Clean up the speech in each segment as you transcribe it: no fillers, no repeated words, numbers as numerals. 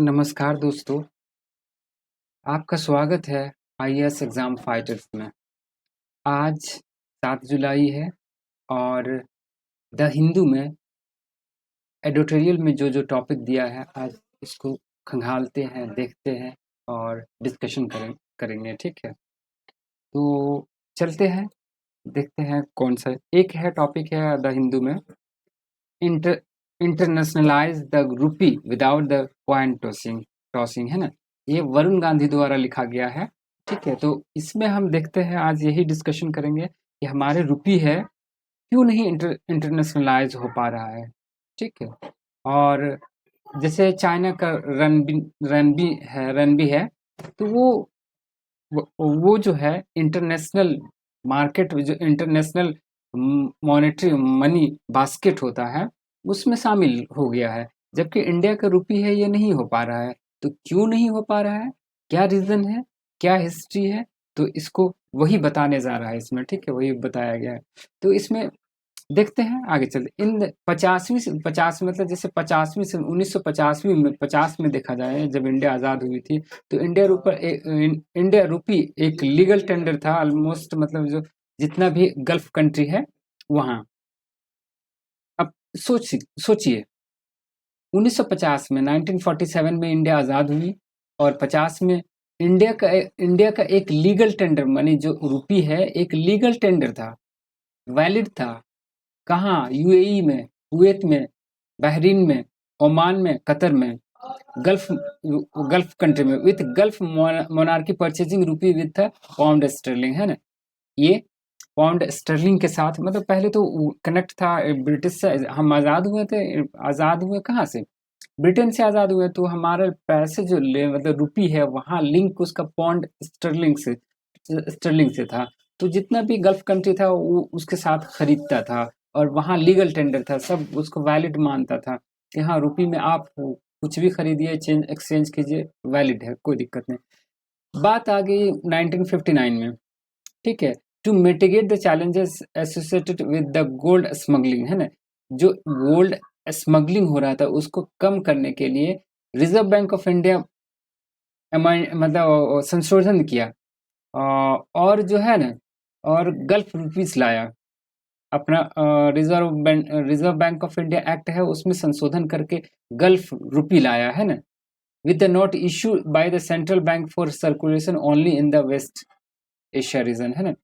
नमस्कार दोस्तों, आपका स्वागत है आईएएस एग्ज़ाम फाइटर्स में। आज 7 जुलाई है और द हिंदू में एडिटोरियल में जो टॉपिक दिया है, आज इसको खंगालते हैं, देखते हैं और डिस्कशन करेंगे, ठीक है? तो चलते हैं, देखते हैं कौन सा एक है टॉपिक है द हिंदू में inter internationalise the rupee without the coin tossing है ना? ये वरुण गांधी द्वारा लिखा गया है, ठीक है? तो इसमें हम देखते हैं, आज यही डिस्कशन करेंगे कि हमारे रूपी है क्यों नहीं इंटरनेशनलाइज हो पा रहा है, ठीक है? और जैसे चाइना का रनबी है, तो वो जो है इंटरनेशनल मार्केट, जो इंटरनेशनल मॉनेटरी मनी बास्केट होता है, उसमें शामिल हो गया है, जबकि इंडिया का रूपी है ये नहीं हो पा रहा है। तो क्यों नहीं हो पा रहा है, क्या रीज़न है, क्या हिस्ट्री है, तो इसको वही बताने जा रहा है इसमें, ठीक है? वही बताया गया है। तो इसमें देखते हैं, आगे चलते इन 50वीं से 50 मतलब जैसे 50वीं से 1950वीं में 50 में देखा जाए, जब इंडिया आज़ाद हुई थी, तो इंडिया रूपी एक लीगल टेंडर था ऑलमोस्ट, मतलब जो जितना भी गल्फ कंट्री है वहाँ। अब सोचिए 1950 में 1947 में इंडिया आज़ाद हुई और 50 में इंडिया का एक लीगल टेंडर, मानी जो रूपी है एक लीगल टेंडर था, वैलिड था। कहाँ? यूएई में, कुवैत में, बहरीन में, ओमान में, कतर में, गल्फ गल्फ कंट्री में, विथ गल्फ मोनार्की परचेजिंग रूपी विथ पाउंड स्टर्लिंग, है ना? ये पाउंड स्टर्लिंग के साथ, मतलब पहले तो कनेक्ट था ब्रिटिश से। हम आज़ाद हुए थे, आज़ाद हुए कहाँ से? ब्रिटेन से आज़ाद हुए, तो हमारे पैसे जो मतलब रूपी है वहाँ लिंक उसका पाउंड स्टर्लिंग से था। तो जितना भी गल्फ कंट्री था वो उसके साथ खरीदता था और वहाँ लीगल टेंडर था, सब उसको वैलिड मानता था कि हाँ, रूपी में आप कुछ भी खरीदिए, एक्सचेंज कीजिए, वैलिड है, कोई दिक्कत नहीं। बात आ गई 1959 में, ठीक है? To mitigate the challenges associated with the gold smuggling, है ना? जो गोल्ड स्मगलिंग हो रहा था उसको कम करने के लिए रिजर्व बैंक ऑफ इंडिया मतलब संशोधन किया, और जो है ना, और गल्फ रुपीस लाया अपना। Reserve Bank of India Act है, उसमें संशोधन करके गल्फ रुपी लाया, है ना? With the note issue by the central bank for circulation only in the West Asia region, है ना?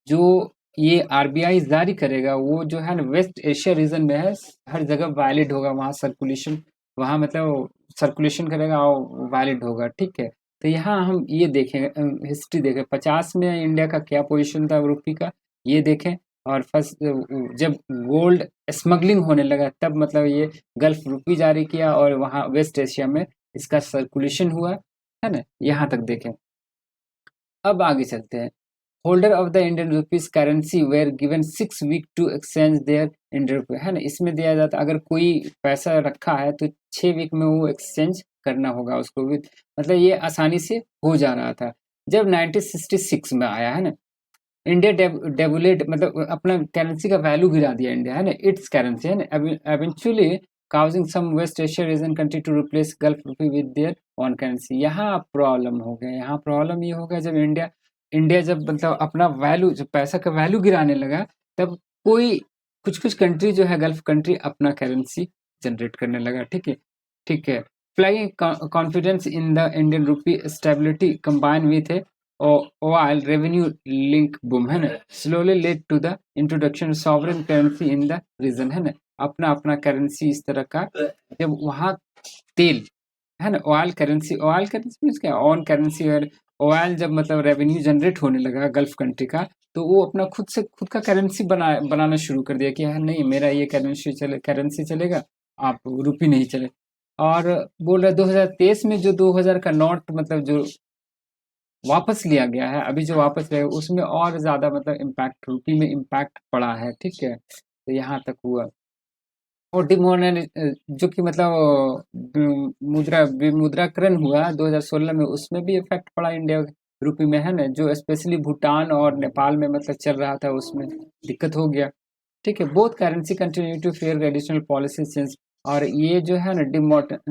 जो ये आरबीआई जारी करेगा वो जो है ना वेस्ट एशिया रीजन में है, हर जगह वैलिड होगा, वहाँ सर्कुलेशन, वहाँ मतलब सर्कुलेशन करेगा और वैलिड होगा, ठीक है? तो यहाँ हम ये देखें, हिस्ट्री देखें 50 में इंडिया का क्या पोजीशन था रुपी का, ये देखें। और फर्स्ट जब गोल्ड स्मगलिंग होने लगा तब मतलब ये गल्फ रुपी जारी किया और वहाँ वेस्ट एशिया में इसका सर्कुलेशन हुआ, है ना? यहाँ तक देखें। अब आगे चलते हैं। Holder of the Indian rupees currency were given 6 week to exchange their Indian rupee, है ना? इसमें दिया जाता अगर कोई पैसा रखा है तो 6 वीक में वो एक्सचेंज करना होगा उसको भी, मतलब ये आसानी से हो जा रहा था। जब 1966 में आया, है ना, इंडिया डेवलेट मतलब अपना करेंसी का वैल्यू गिरा दिया इंडिया, है ना, इट्स करेंसी, है ना, eventually causing some West Asia region country to replace Gulf rupee with their own currency। यहाँ प्रॉब्लम हो गया, यहाँ प्रॉब्लम ये हो गया जब इंडिया इंडिया जब मतलब अपना वैल्यू, जब पैसा का वैल्यू गिराने लगा, तब कोई कुछ कंट्री जो है गल्फ कंट्री अपना करेंसी जनरेट करने लगा, ठीक है, ठीक है। Flying confidence in the Indian rupee stability combine with oil revenue link boom, है ना, slowly led to the introduction of sovereign currency in the region, है ना? अपना अपना करेंसी इस तरह का, जब वहाँ तेल, है ना, ऑयल करेंसी मीन्स क्या, ऑन करेंसी, और ऑयल जब मतलब रेवेन्यू जनरेट होने लगा गल्फ कंट्री का, तो वो अपना खुद का करेंसी बनाना शुरू कर दिया कि हाँ नहीं, मेरा ये करेंसी चलेगा, आप रुपी नहीं चले। और बोल रहे 2023 में जो 2000 का नोट मतलब जो वापस लिया गया है, अभी जो वापस लिया उसमें और ज़्यादा मतलब इम्पैक्ट रुपी में इम्पैक्ट पड़ा है, ठीक है? तो यहाँ तक हुआ। और जो कि मतलब विमुद्राकरण हुआ 2016 में, उसमें भी इफेक्ट पड़ा इंडिया रुपी में, है ना? जो स्पेशली भूटान और नेपाल में मतलब चल रहा था उसमें दिक्कत हो गया, ठीक है? Both currency continue to fare additional policy change और ये जो है ना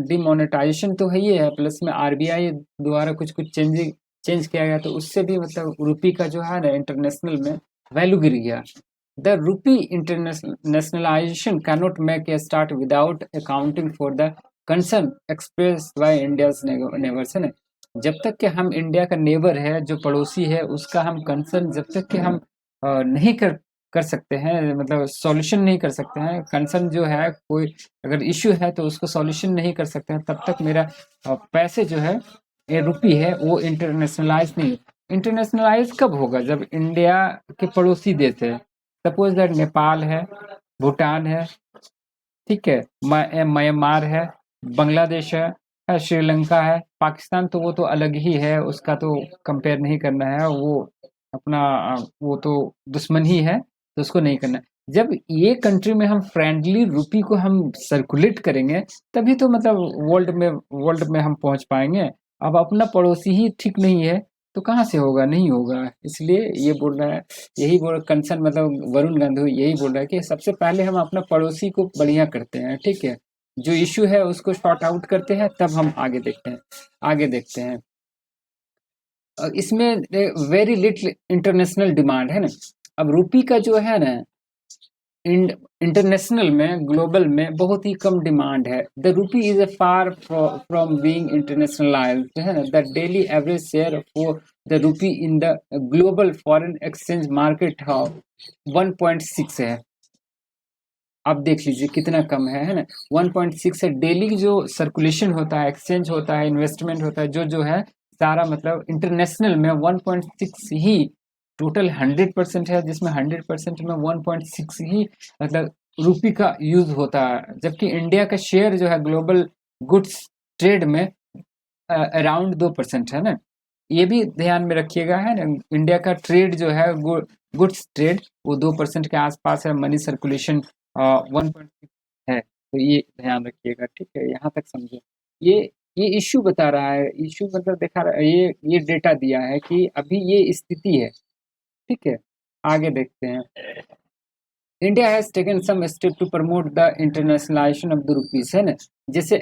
डिमोनेटाइजेशन तो है ही है, प्लस में आरबीआई द्वारा कुछ कुछ चेंज किया गया, तो उससे भी मतलब रुपी का जो है ना इंटरनेशनल में वैल्यू गिर गया। The rupee internationalisation cannot make a start without accounting for the concern express bye India's neighbours, है ना। जब तक कि हम इंडिया का नेबर है, जो पड़ोसी है, उसका हम कंसर्न जब तक कि हम नहीं कर सकते हैं, मतलब सॉल्यूशन नहीं कर सकते हैं, कंसर्न जो है कोई अगर इश्यू है तो उसको सॉल्यूशन नहीं कर सकते हैं, तब तक मेरा पैसे जो है ये रुपी है वो इंटरनेशनलाइज नहीं। इंटरनेशनलाइज कब होगा? जब इंडिया के पड़ोसी देश है, सपोज दैट नेपाल है, भूटान है, ठीक है, म्यांमार है, बांग्लादेश है, श्रीलंका है, पाकिस्तान तो वो तो अलग ही है, उसका तो कंपेयर नहीं करना है, वो अपना वो तो दुश्मन ही है, तो उसको नहीं करना। जब ये कंट्री में हम फ्रेंडली रुपी को हम सर्कुलेट करेंगे, तभी तो मतलब वर्ल्ड में हम पहुंच पाएंगे। अब अपना पड़ोसी ही ठीक नहीं है, तो कहाँ से होगा? नहीं होगा। इसलिए ये बोल रहा है, यही बोल कंसर्न, मतलब वरुण गांधी यही बोल रहा है कि सबसे पहले हम अपना पड़ोसी को बढ़िया करते हैं, ठीक है, जो इश्यू है उसको सॉर्ट आउट करते हैं, तब हम आगे देखते हैं। इसमें वेरी लिटिल इंटरनेशनल डिमांड है ना। अब रुपी का जो है ना इंटरनेशनल में, ग्लोबल में बहुत ही कम डिमांड है। The rupee is a far from being internationalised, है ना। The daily average share for the rupee in the global foreign exchange market 1.6 है। आप देख लीजिए कितना कम है ना। 1.6 है। डेली जो सर्कुलेशन होता है, एक्सचेंज होता है, इन्वेस्टमेंट होता है, जो है सारा मतलब इंटरनेशनल में 1.6 ही टोटल 100% है, जिसमें 100% में 1.6 ही मतलब रुपी का यूज होता है। जबकि इंडिया का शेयर जो है ग्लोबल गुड्स ट्रेड में अराउंड 2% है ना। ये भी ध्यान में रखिएगा, है ना। इंडिया का ट्रेड जो है गुड्स ट्रेड वो 2% के आसपास है। मनी सर्कुलेशन 1.6 है, तो ये ध्यान रखिएगा, ठीक है। यहाँ तक समझे। ये ये इश्यू बता रहा है, इश्यू मतलब दिखा रहा है, ये डेटा दिया है कि अभी ये स्थिति है, ठीक है। आगे देखते हैं। India has taken some step to promote the internationalization of the rupees, है ना। जैसे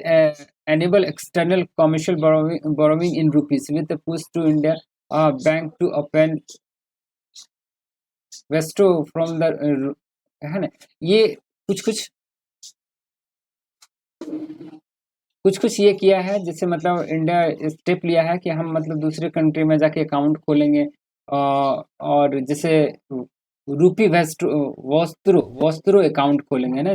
enable external commercial borrowing in rupees with the push to India bank to open vostro from the, है ना। ये कुछ कुछ कुछ कुछ ये किया है, जैसे मतलब इंडिया स्टेप लिया है कि हम मतलब दूसरे कंट्री में जाके अकाउंट खोलेंगे, और जैसे रूपी वस्त्रो वस्त्रो अकाउंट खोलेंगे ना।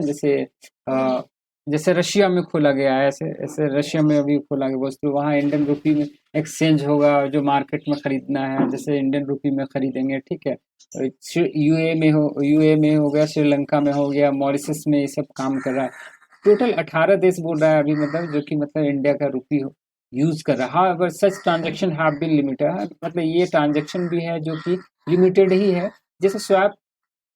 जैसे रशिया में खोला गया है, ऐसे ऐसे रशिया में अभी खोला गया वस्त्रो, वहाँ इंडियन रुपी में एक्सचेंज होगा, जो मार्केट में खरीदना है जैसे इंडियन रुपी में खरीदेंगे, ठीक है। यूए में हो गया, श्रीलंका में हो गया, मॉरिशस में ये सब काम कर रहा है। टोटल 18 देश बोल रहा है अभी, मतलब जो कि मतलब इंडिया का रुपी यूज कर रहा है। अगर such transaction have been limited, मतलब ये ट्रांजेक्शन भी है जो कि लिमिटेड ही है। जैसे स्वैप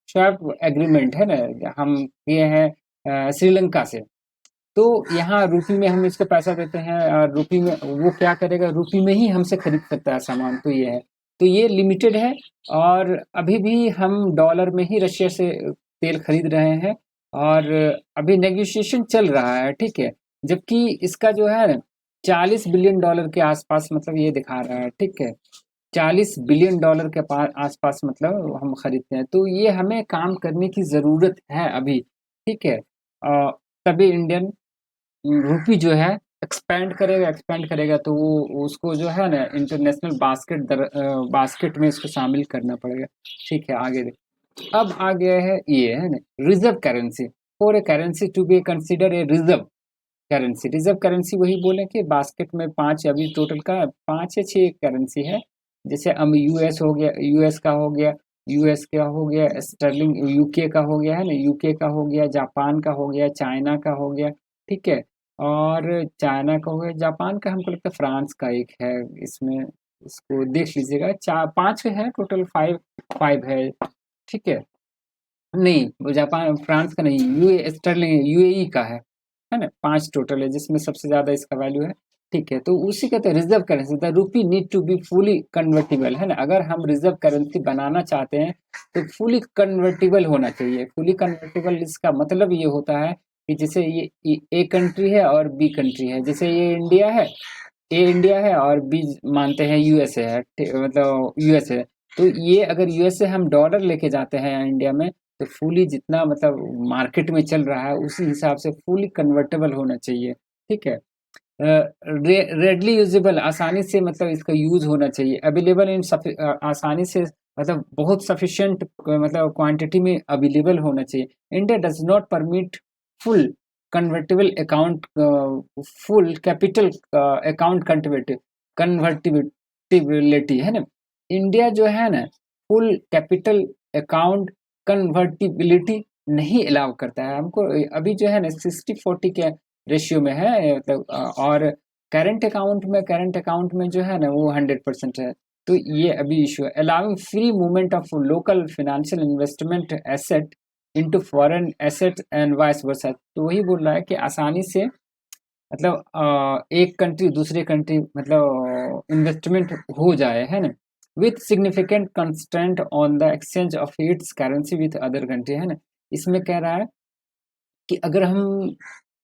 स्वैप एग्रीमेंट है ना, हम किए हैं श्रीलंका से, तो यहाँ रुपी में हम इसको पैसा देते हैं, और रुपी में वो क्या करेगा, रुपी में ही हमसे खरीद सकता है सामान, तो ये है। तो ये लिमिटेड है। और अभी भी हम डॉलर में ही रशिया से तेल खरीद रहे हैं, और अभी नेगोशिएशन चल रहा है, ठीक है। जबकि इसका जो है 40 बिलियन डॉलर के आसपास मतलब ये दिखा रहा है, ठीक है। 40 बिलियन डॉलर के आसपास मतलब हम खरीदते हैं, तो ये हमें काम करने की ज़रूरत है अभी, ठीक है। तभी इंडियन रूपी जो है एक्सपेंड करेगा, तो वो उसको जो है ना इंटरनेशनल बास्केट में इसको शामिल करना पड़ेगा, ठीक है। आगे अब आ गया है ये, है ना, reserve currency. For a currency to be consider a reserve currency वही बोले कि बास्केट में 5, अभी टोटल का 5 या 6 करेंसी है। जैसे अब यूएस हो गया, यूएस का हो गया, स्टर्लिंग यूके का हो गया, है ना, यूके का हो गया, जापान का हो गया, चाइना का हो गया, ठीक है। और चाइना का हो गया, जापान का हमको लगता है फ्रांस का एक है इसमें, इसको देख लीजिएगा। 4 5 है टोटल, 5 है, ठीक है। नहीं, वो जापान फ्रांस का नहीं, स्टर्लिंग यूएई का है ना। 5 टोटल है, जिसमें सबसे ज्यादा इसका वैल्यू है, ठीक है। तो उसी का तो reserve currency, the rupee need to be fully convertible, है ना। अगर हम रिजर्व करेंसी बनाना चाहते हैं तो फुली कन्वर्टिबल होना चाहिए। फुली कन्वर्टिबल इसका मतलब ये होता है कि जैसे ये ए कंट्री है और बी कंट्री है, जैसे ये इंडिया है, ए इंडिया है और बी मानते हैं यूएसए है, मतलब यूएसए। तो ये अगर यूएसए हम डॉलर लेके जाते हैं इंडिया में, तो फुली जितना मतलब मार्केट में चल रहा है उसी हिसाब से फुली कन्वर्टेबल होना चाहिए, ठीक है। रेडली यूजेबल, आसानी से मतलब इसका यूज होना चाहिए। अवेलेबल इन आसानी से मतलब बहुत सफिशिएंट मतलब क्वांटिटी में अवेलेबल होना चाहिए। India does not permit full convertible account, full capital account convertibility है ना। इंडिया जो है ना फुल कैपिटल अकाउंट कन्वर्टिबिलिटी नहीं अलाउ करता है हमको। अभी जो है ना 60-40 के रेशियो में है, मतलब और करंट अकाउंट में जो है ना वो 100% है। तो ये अभी इशू है। Allowing free movement of local financial investment asset into foreign asset and vice versa. तो वही बोल रहा है कि आसानी से मतलब एक कंट्री दूसरे कंट्री मतलब इन्वेस्टमेंट हो जाए, है ना, with significant constraint on the exchange of its currency with other country, है ना। इसमें कह रहा है कि अगर हम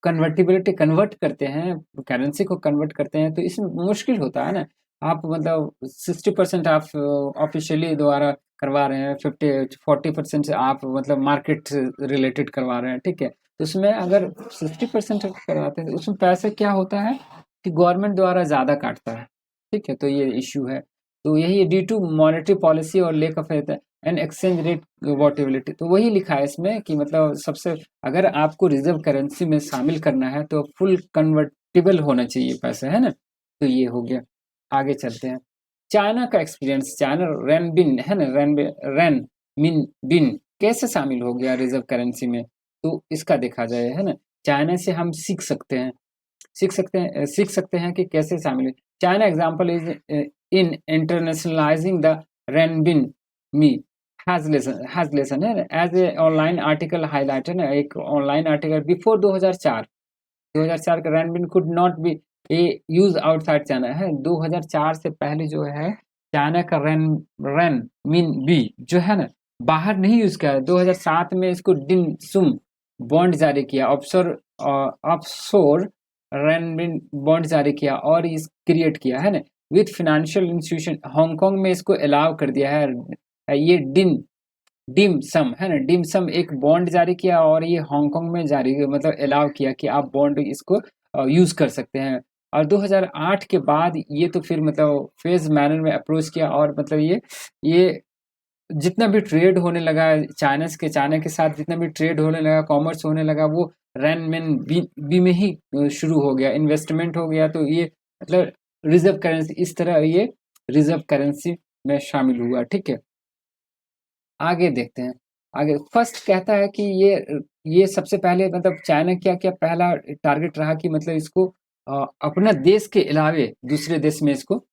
कन्वर्टिबिलिटी कन्वर्ट करते हैं, करेंसी को कन्वर्ट करते हैं, तो इसमें मुश्किल होता है ना। आप मतलब 60% आप ऑफिशियली द्वारा करवा रहे हैं, 50-40% से आप मतलब मार्केट से रिलेटेड करवा रहे हैं, ठीक है। तो उसमें अगर 60% करवाते हैं तो उसमें पैसे क्या होता है कि गवर्नमेंट द्वारा ज़्यादा काटता है, ठीक है। तो ये इशू है। तो यही ड्यू टू मॉनेटरी पॉलिसी और lack of and exchange rate volatility. तो वही लिखा है इसमें कि मतलब सबसे अगर आपको रिजर्व करेंसी में शामिल करना है तो फुल कन्वर्टिबल होना चाहिए पैसा, है ना। तो ये हो गया। आगे चलते हैं। चाइना का एक्सपीरियंस, चाइना रेनबिन है ना, रेन मिन बिन कैसे शामिल हो गया रिजर्व करेंसी में, तो इसका देखा जाए, है ना। चाइना से हम सीख सकते हैं कि कैसे शामिल है। China example is in internationalizing the renminbi has lesson है, as a online article highlighted है, एक ऑनलाइन आर्टिकल बिफोर 2004 का renminbi could not be a use outside China, है। 2004 से पहले जो है चाइना का रेन मिन बी जो है ना बाहर नहीं यूज किया। 2007 में इसको डिन सुम बॉन्ड जारी किया, ऑफशोर रेनबिन बॉन्ड जारी किया और इस क्रिएट किया, है ना, विथ फाइनेंशियल इंस्टीट्यूशन। हांगकांग में इसको अलाउ कर दिया है। ये डिम सम है ना, डिम सम एक बॉन्ड जारी किया और ये हांगकांग में जारी मतलब अलाउ किया कि आप बॉन्ड इसको यूज कर सकते हैं। और 2008 के बाद ये तो फिर मतलब फेज मैनर में अप्रोच किया और मतलब ये जितना भी ट्रेड होने लगा चाइना के साथ, जितना भी ट्रेड होने लगा, कॉमर्स होने लगा, वो रेनमिन बी में ही शुरू हो गया, इन्वेस्टमेंट हो गया। तो ये मतलब रिजर्व करेंसी इस तरह ये रिजर्व करेंसी में शामिल हुआ, ठीक है। आगे देखते हैं। आगे फर्स्ट कहता है कि ये सबसे पहले मतलब चाइना क्या पहला टारगेट रहा कि मतलब इसको अपना देश के अलावे दूसरे देश में इसको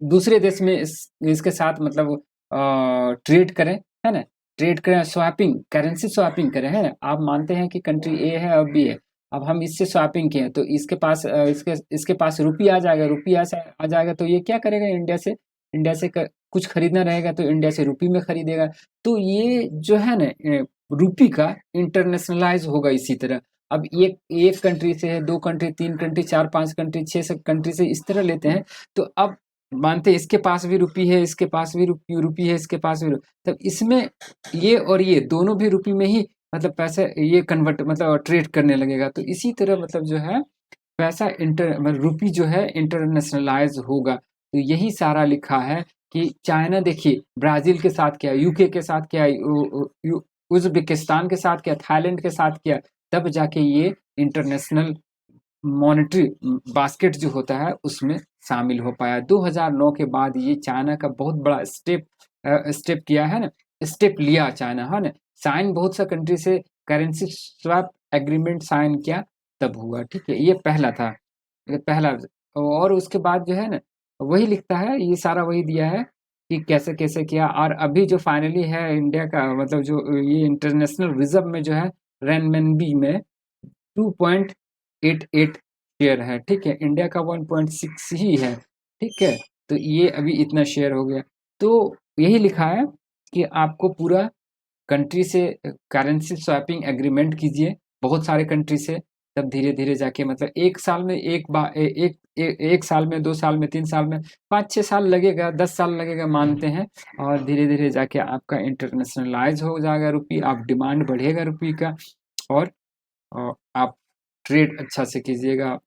दूसरे देश में इसके साथ मतलब ट्रेड करें, है ना, ट्रेड करें, स्वैपिंग, करेंसी स्वैपिंग करें, है ना। आप मानते हैं कि कंट्री ए है और बी है, अब हम इससे स्वैपिंग किए तो इसके पास इसके पास रुपया आ जाएगा, आ जाएगा तो ये क्या करेगा, इंडिया से कुछ खरीदना रहेगा तो इंडिया से रुपी में खरीदेगा। तो ये जो है ना रुपी का इंटरनेशनलाइज होगा इसी तरह। अब एक कंट्री से है, 2 कंट्री, 3 कंट्री, 4-5 कंट्री, 6 कंट्री से इस तरह लेते हैं। तो अब मानते हैं इसके पास भी रुपी है, इसके पास भी रुपी है, इसके पास भी तब इसमें ये और ये दोनों भी रुपी में ही मतलब पैसे ये कन्वर्ट मतलब ट्रेड करने लगेगा। तो इसी तरह मतलब जो है पैसा मतलब रुपी जो है इंटरनेशनलाइज होगा। तो यही सारा लिखा है कि चाइना देखिए ब्राजील के साथ किया, यूके के साथ किया, उज्बेकिस्तान के साथ किया, थाईलैंड के साथ किया, तब जाके ये इंटरनेशनल मॉनेटरी बास्केट जो होता है उसमें शामिल हो पाया। 2009 के बाद ये चाइना का बहुत बड़ा स्टेप किया है ना, स्टेप लिया चाइना, है ना। साइन बहुत सा कंट्री से करेंसी स्वैप एग्रीमेंट साइन किया तब हुआ, ठीक है। ये पहला था, ये पहला। और उसके बाद जो है ना वही लिखता है, ये सारा वही दिया है कि कैसे कैसे किया। और अभी जो फाइनली है इंडिया का मतलब जो ये इंटरनेशनल रिजर्व में जो है रेनमिनबी में 2.88 शेयर है, ठीक है। इंडिया का 1.6 ही है, ठीक है। तो ये अभी इतना शेयर हो गया। तो यही लिखा है कि आपको पूरा कंट्री से करेंसी स्वैपिंग एग्रीमेंट कीजिए, बहुत सारे कंट्री से, तब धीरे-धीरे जाके मतलब 1 साल में एक बा ए एक ए 1 साल में, 2 साल में, 3 साल में, 5-6 साल लगेगा, 10 साल लगेगा मानते हैं और धीरे-धीरे जाके आपका इंटरनेशनलाइज़ हो जाएगा रुपी, आप डिमांड बढ़ेगा रुपी का और आप ट्रेड अच्छा से कीजिएगा।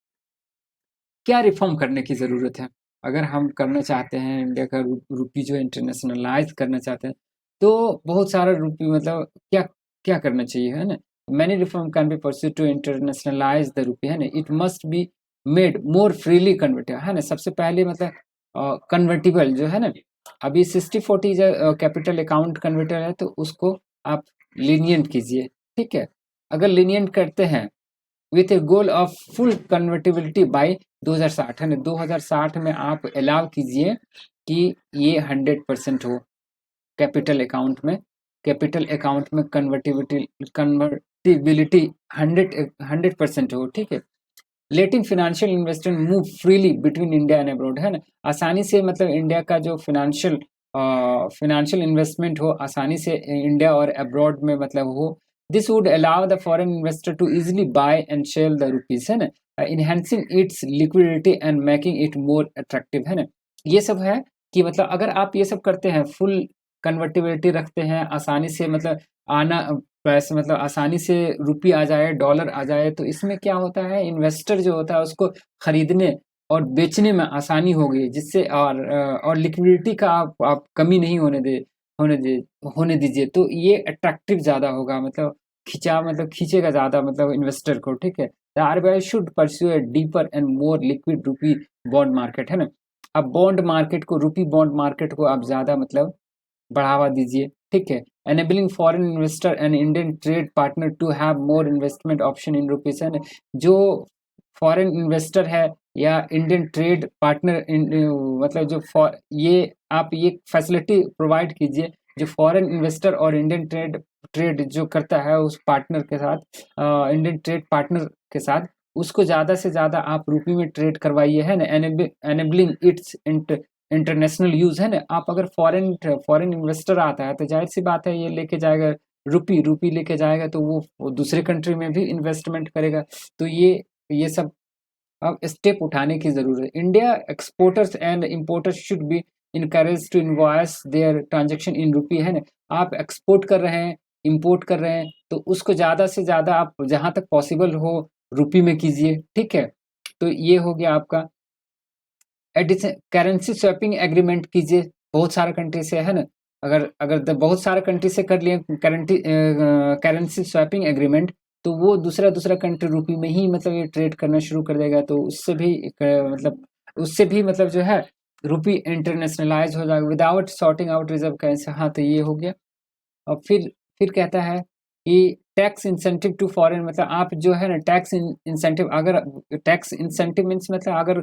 क्या रिफ़ॉर्म करने की ज़रूरत है? अगर हम करना चाहते हैं इंडिया का रुपी जो इंटरनेशनलाइज़ करना चाहते हैं, तो बहुत सारा रुपी मतलब क्या क्या करना चाहिए, है ना? Many reform can be pursued to internationalize the rupee, है ना? It must be made more freely convertible, है ना? सबसे पहले मतलब कन्वर्टिबल जो है ना, अभी 60-40 कैपिटल अकाउंट कन्वर्टर है, तो उसको आप लीनिएंट कीजिए, ठीक है? अगर लीनिएंट करते हैं with a goal of full convertibility by 2060, है ना? 2060 में आप अलाउ कीजिए कि ये 100% हो कैपिटल अकाउंट में कन्वर्टिबिलिटी 100% हो, ठीक है? Letting financial investment move freely between India and abroad, है ना? आसानी से मतलब इंडिया का जो फाइनेंशियल इन्वेस्टमेंट हो, आसानी से इंडिया और अब्रॉड में मतलब हो। This would allow the foreign investor to easily buy and sell the rupees, है ना? Enhancing its liquidity and making it more attractive, है ना? ये सब है कि मतलब अगर आप ये सब करते हैं, फुल कन्वर्टिबिलिटी रखते हैं, आसानी से मतलब आना पैसे मतलब आसानी से रुपी आ जाए, डॉलर आ जाए, तो इसमें क्या होता है, इन्वेस्टर जो होता है उसको खरीदने और बेचने में आसानी होगी, जिससे और लिक्विडिटी का आप कमी नहीं होने दे होने दीजिए, तो ये अट्रैक्टिव ज़्यादा होगा, मतलब खींचेगा ज़्यादा मतलब इन्वेस्टर को, ठीक है? The RBI should pursue a deeper and more liquid rupee bond market, है ना? अब बॉन्ड मार्केट को, रुपी बॉन्ड मार्केट को आप ज़्यादा मतलब बढ़ावा दीजिए, ठीक है? Enabling foreign investor and Indian trade partner to have more investment option in rupees, है ना? जो फॉरेन इन्वेस्टर है या इंडियन ट्रेड पार्टनर मतलब ये आप ये फैसिलिटी प्रोवाइड कीजिए, जो फॉरेन इन्वेस्टर और इंडियन ट्रेड ट्रेड जो करता है उस पार्टनर के साथ, इंडियन ट्रेड पार्टनर के साथ, उसको ज़्यादा से ज़्यादा आप रुपी में ट्रेड करवाइए, है ना? एनेबलिंग इट्स इंटरनेशनल यूज, है ना? आप अगर फॉरेन इन्वेस्टर आता है तो जाहिर सी बात है ये लेके जाएगा रुपी लेके जाएगा, तो वो दूसरे कंट्री में भी इन्वेस्टमेंट करेगा, तो ये सब अब स्टेप उठाने की जरूरत है। India exporters and importers should be encourage to invoice their transaction in rupee, है ना? आप एक्सपोर्ट कर रहे हैं, इम्पोर्ट कर रहे हैं, तो उसको ज़्यादा से ज़्यादा आप जहाँ तक पॉसिबल हो रुपी में कीजिए, ठीक है? तो ये हो गया आपका एडिशन। करेंसी स्वैपिंग एग्रीमेंट कीजिए बहुत सारे कंट्री से, है ना? अगर अगर बहुत सारे कंट्री से कर लिए करेंसी स्वैपिंग एग्रीमेंट, तो वो दूसरा कंट्री रुपी में ही मतलब ये ट्रेड करना शुरू कर देगा, तो उससे भी मतलब जो है रुपी इंटरनेशनलाइज हो जाएगा without sorting out reserve currency. हाँ, तो ये हो गया। और फिर कहता है कि टैक्स इंसेंटिव टू फॉरेन, मतलब आप जो है ना टैक्स इंसेंटिव, अगर टैक्स इंसेंटिव मीन्स मतलब अगर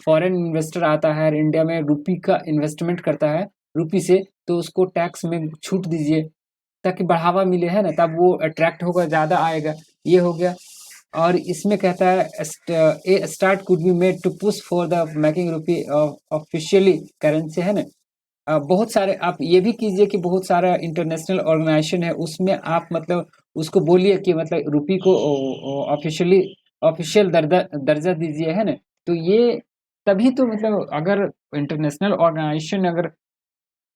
फॉरेन इन्वेस्टर आता है और इंडिया में रुपी का इन्वेस्टमेंट करता है रुपी से, तो उसको टैक्स में छूट दीजिए ताकि बढ़ावा मिले, है ना? तब वो अट्रैक्ट होगा, ज़्यादा आएगा। ये हो गया। और इसमें कहता है a start could be made to push for the making rupee officially currency, है ना? बहुत सारे आप ये भी कीजिए कि बहुत सारा इंटरनेशनल ऑर्गेनाइजेशन है, उसमें आप मतलब उसको बोलिए कि मतलब रुपी को ऑफिशियल दर्जा दीजिए, है ना? तो ये तभी तो मतलब अगर इंटरनेशनल ऑर्गेनाइजेशन अगर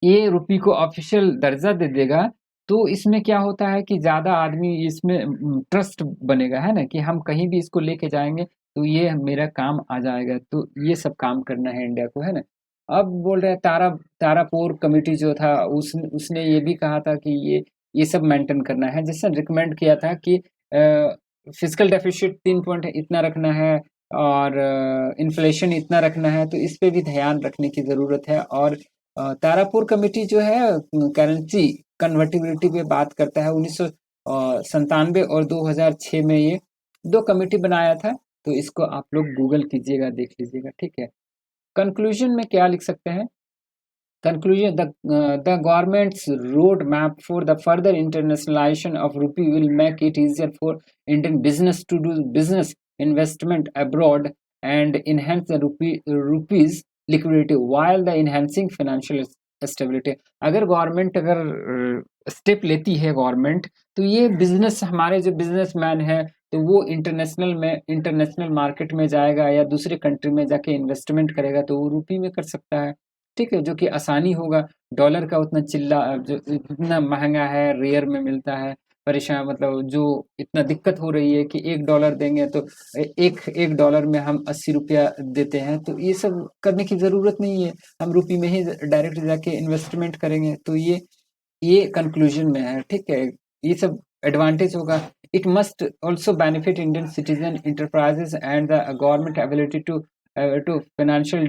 ये रुपी को ऑफिशियल दर्जा दे देगा, तो इसमें क्या होता है कि ज़्यादा आदमी इसमें ट्रस्ट बनेगा, है ना? कि हम कहीं भी इसको लेके जाएँगे, तो ये मेरा काम आ जाएगा। तो ये सब काम करना है इंडिया को, है ना? अब बोल रहे हैं तारापुर कमिटी जो था उसने ये भी कहा था कि ये सब मेंटेन करना है। जैसे रिकमेंड किया था कि फिस्कल डेफिसिट 3 पॉइंट इतना रखना है और इन्फ्लेशन इतना रखना है, तो इस पे भी ध्यान रखने की ज़रूरत है। और तारापुर कमेटी जो है करेंसी कन्वर्टिबिलिटी पे बात करता है। 1997 और 2006 में ये 2 कमेटी बनाया था, तो इसको आप लोग गूगल कीजिएगा, देख लीजिएगा, ठीक है? कंक्लूजन में क्या लिख सकते हैं? Conclusion: the government's roadmap for the further internationalization of rupee will make it easier for Indian business to do business investment abroad and enhance the rupee's liquidity while the enhancing financial stability. अगर government अगर step लेती है government, तो ये business हमारे जो businessman है तो वो इंटरनेशनल मार्केट में जाएगा या दूसरे कंट्री में जाके इन्वेस्टमेंट करेगा तो वो रुपये में कर सकता है, ठीक है, जो कि आसानी होगा। डॉलर का उतना जो इतना महंगा है, रेयर में मिलता है, परेशान मतलब जो इतना दिक्कत हो रही है कि $1 देंगे तो एक डॉलर में हम 80 रुपया देते हैं, तो ये सब करने की ज़रूरत नहीं है, हम रुपये में ही डायरेक्ट जाके इन्वेस्टमेंट करेंगे। तो ये कंक्लूजन में है, ठीक है, ये सब एडवांटेज होगा। It must also benefit Indian citizen enterprises and the government ability to financial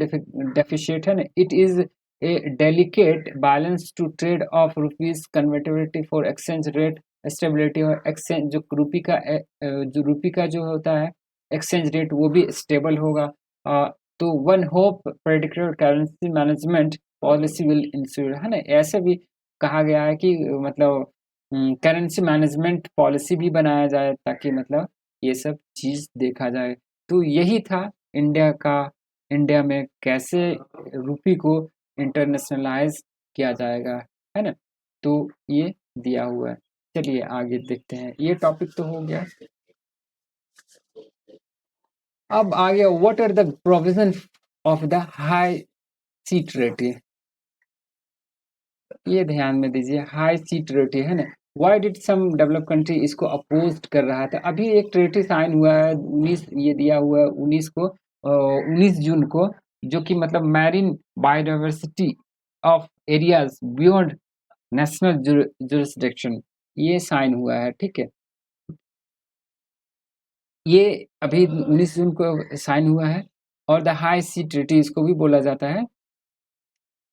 deficit है ना। It is a delicate balance to trade off rupees convertibility for exchange rate stability, और एक्सचेंज जो रुपी का जो होता है exchange rate वो भी स्टेबल होगा। तो one hope predicted currency management policy will ensure है ना। ऐसे भी कहा गया है कि मतलब करेंसी मैनेजमेंट पॉलिसी भी बनाया जाए ताकि मतलब ये सब चीज़ देखा जाए। तो यही था इंडिया में कैसे रुपी को इंटरनेशनलाइज किया जाएगा, है ना। तो ये दिया हुआ है। चलिए आगे देखते हैं, ये टॉपिक तो हो गया। अब आ गया what are the provision of the high sea treaty. ये ध्यान में दीजिए, हाई सी ट्रेटी है ना। Why did some develop country इसको अपोज कर रहा था। अभी एक ट्रेटी साइन हुआ है 19, ये दिया हुआ है 19 जून को, जो कि मतलब marine biodiversity of areas beyond national jurisdiction, ये साइन हुआ है, ठीक है। ये अभी 19 जून को साइन हुआ है। और द हाई सी ट्रीटी इसको भी बोला जाता है।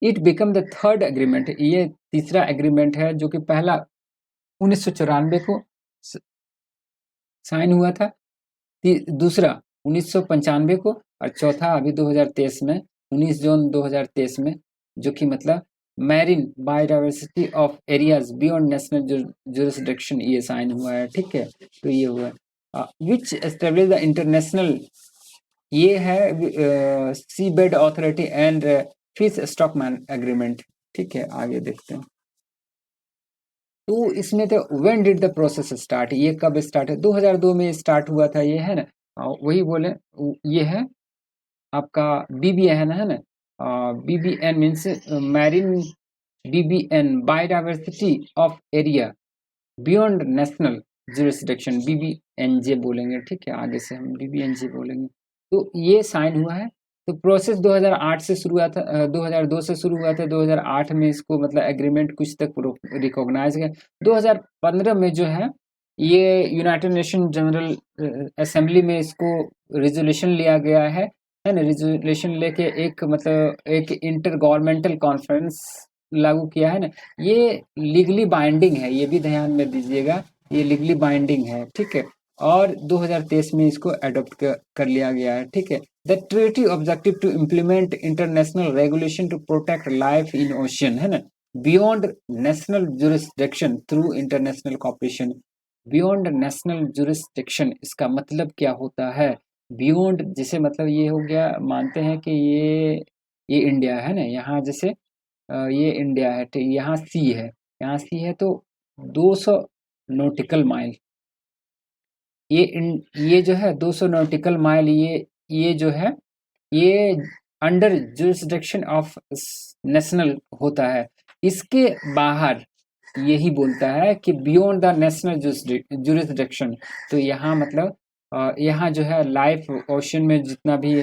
It become the third agreement, ये तीसरा एग्रीमेंट है, जो कि पहला 1994 को साइन हुआ था, दूसरा 1995 को, और चौथा अभी 2023 में 19 जून 2023 में, जो कि मतलब marine biodiversity of areas beyond national jurisdiction ये साइन हुआ है, ठीक है। तो ये हुआ विच एस्टेब्लिश द इंटरनेशनल, ये है sea bed authority and fish stockman agreement, ठीक है। आगे देखते हैं। तो इसमें तो when did the process start, ये कब स्टार्ट है, 2002 में स्टार्ट हुआ था, ये है ना। वही बोले, ये है आपका BBN है ना। BBN means marine, BBN biodiversity of area beyond national jurisdiction, BBNJ बोलेंगे, ठीक है। आगे से हम BBNJ बोलेंगे। तो ये साइन हुआ है। तो प्रोसेस 2008 से शुरू हुआ था, 2002 से शुरू हुआ था, 2008 में इसको मतलब एग्रीमेंट कुछ तक रिकॉग्नाइज किया। 2015 में जो है ये यूनाइटेड नेशन जनरल असेंबली में इसको रिजोल्यूशन लिया गया है ना। रिजोल्यूशन लेके एक मतलब एक इंटर गवर्नमेंटल कॉन्फ्रेंस लागू किया है ना। ये लीगली बाइंडिंग है, ये भी ध्यान में दीजिएगा, ये लीगली बाइंडिंग है, ठीक है। और 2023 में इसको अडॉप्ट कर लिया गया है, ठीक है। The treaty objective to implement international regulation to protect life in ocean है ना, beyond national jurisdiction through international cooperation. Beyond national jurisdiction इसका मतलब क्या होता है। बियॉन्ड जैसे मतलब ये हो गया, मानते हैं कि ये इंडिया है ना, यहाँ जैसे ये इंडिया है, ठीक, यहाँ सी है, तो 200 नॉटिकल माइल, ये जो है 200 नॉटिकल माइल, ये जो है ये अंडर जुरिस्डिक्शन ऑफ नेशनल होता है। इसके बाहर यही बोलता है कि बियॉन्ड द नेशनल जुरिस्डिक्शन। तो यहाँ मतलब यहाँ जो है लाइफ ओशन में जितना भी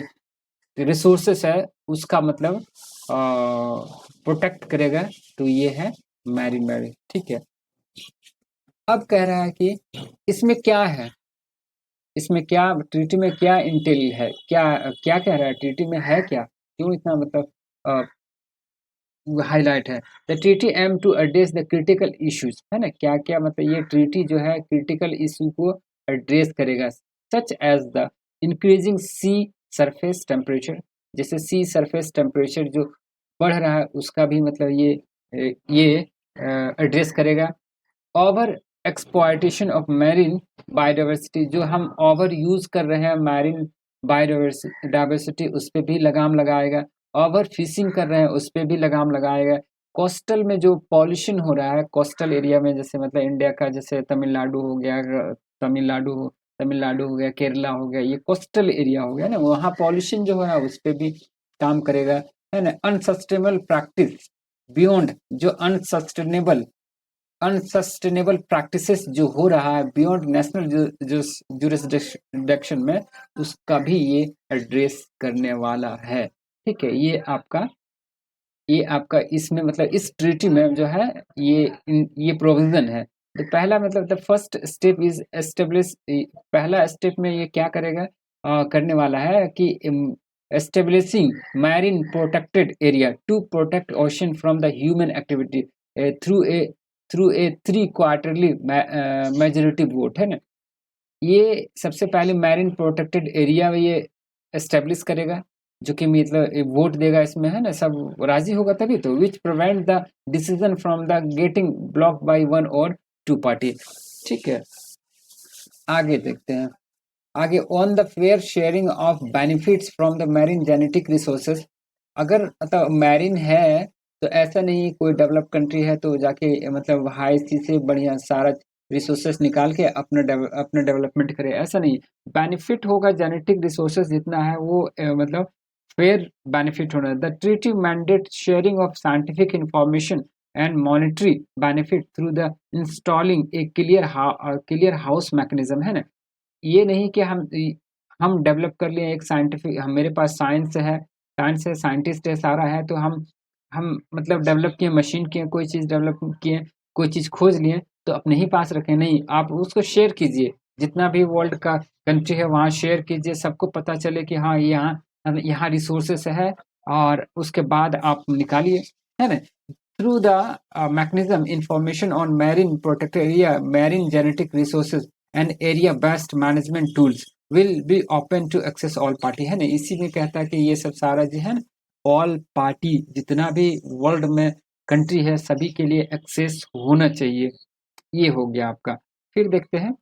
रिसोर्सेस है उसका मतलब प्रोटेक्ट करेगा। तो ये है मैरीन, ठीक है। अब कह रहा है कि इसमें क्या है, इसमें क्या ट्रीटी में क्या इंटेल है, क्या क्या कह रहा है ट्रीटी में है क्या, क्यों इतना मतलब हाईलाइट है। The treaty aim to address the critical issues है ना। क्या क्या मतलब ये ट्रीटी जो है क्रिटिकल इशू को एड्रेस करेगा, such as the increasing sea surface temperature, जैसे सी सरफेस टेम्परेचर जो बढ़ रहा है उसका भी मतलब ये एड्रेस करेगा। Over exploitation of marine biodiversity, जो हम ओवर यूज कर रहे हैं मैरीन बायोडाइवर्सिटी उस पर भी लगाम लगाएगा। ओवर फिशिंग कर रहे हैं उस पर भी लगाम लगाएगा। कोस्टल में जो पॉल्यूशन हो रहा है कोस्टल एरिया में, जैसे मतलब इंडिया का जैसे तमिलनाडु हो गया, तमिलनाडु तमिलनाडु हो गया, केरला हो गया, ये कोस्टल एरिया हो गया ना, वहाँ पॉल्यूशन जो है ना उस पे भी काम करेगा, है ना। अनसस्टेनेबल प्रैक्टिस बियॉन्ड, जो अनसस्टेनेबल प्रैक्टिसेस जो हो रहा है बियॉन्ड नेशनल जुरिस्डिक्शन में, उसका भी ये एड्रेस करने वाला है। ठीक है, ये आपका इसमें मतलब इस ट्रीटी में जो है ये प्रोविजन है। तो पहला मतलब the first step is establish, पहला स्टेप में ये क्या करेगा, करने वाला है कि establishing marine protected area to protect ocean from the human activity through a 3/4 majority vote, है ना। ये सबसे पहले मैरीन प्रोटेक्टेड एरिया ये एस्टेब्लिश करेगा, जो कि मतलब वोट देगा इसमें, है ना, सब राजी होगा तभी तो, which prevent the decision from the getting block by one और टू पार्टी। ठीक है, आगे देखते हैं। आगे, on the fair sharing of benefits from the marine genetic resources. अगर मतलब मैरीन है तो ऐसा नहीं कोई डेवलप कंट्री है तो जाके मतलब हाई सी से बढ़िया सारा रिसोर्सेस निकाल के अपना डेवलपमेंट करे, ऐसा नहीं। बेनिफिट होगा जेनेटिक रिसोर्सेज जितना है वो मतलब फेयर बेनिफिट होना। The treaty mandate sharing of scientific information and monetary benefit through the installing A clear house mechanism, है ना। ये नहीं कि हम डेवलप कर लिए एक साइंटिफिक, हम मेरे पास साइंस है, साइंटिस्ट है, सारा है, तो हम मतलब डेवलप किए, मशीन किए, कोई चीज़ डेवलप किए, कोई चीज़ खोज लिए तो अपने ही पास रखें, नहीं, आप उसको शेयर कीजिए, जितना भी वर्ल्ड का कंट्री है वहाँ शेयर कीजिए, सबको पता चले कि हाँ यहाँ यहाँ रिसोर्सेस है, और उसके बाद आप निकालिए, है ना। Through the mechanism information on marine protected area, marine genetic resources and area based management tools will be open to access all party, है ना। इसी में कहता है कि ये सब सारा जो है ना, ऑल पार्टी जितना भी वर्ल्ड में कंट्री है सभी के लिए एक्सेस होना चाहिए। ये हो गया आपका। फिर देखते हैं,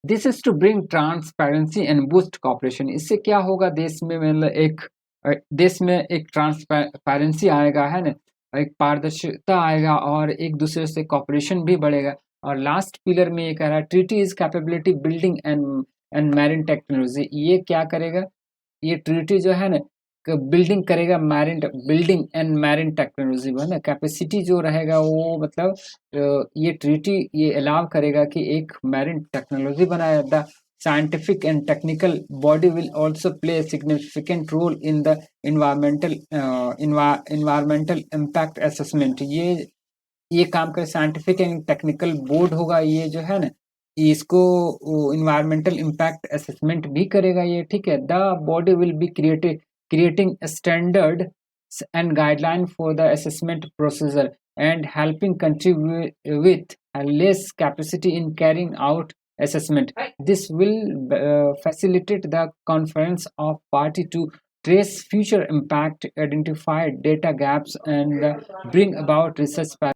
this is to bring transparency and boost cooperation. इससे क्या होगा, देश में मतलब देश में एक ट्रांसपेरेंसी आएगा, है ना, एक पारदर्शिता आएगा और एक दूसरे से कॉपरेशन भी बढ़ेगा। और लास्ट पिलर में ये कह रहा है, treaty is capability building and marine technology. ये क्या करेगा, ये ट्रीटी जो है ना बिल्डिंग करेगा, marine building and marine technology है ना, कैपेसिटी जो रहेगा वो मतलब ये ट्रीटी ये अलाउ करेगा कि एक मैरिन टेक्नोलॉजी बनाया। The scientific and technical body will also play a significant role in the environmental impact assessment। ये काम करे, साइंटिफिक एंड टेक्निकल बोर्ड होगा ये जो है ना, इसको इन्वायरमेंटल इम्पैक्ट असेसमेंट भी करेगा ये। ठीक है, the body will be creating standard and guideline for the assessment procedure and helping country with less capacity in carrying out assessment. This will facilitate the conference of party to trace future impact, identify data gaps, and bring about research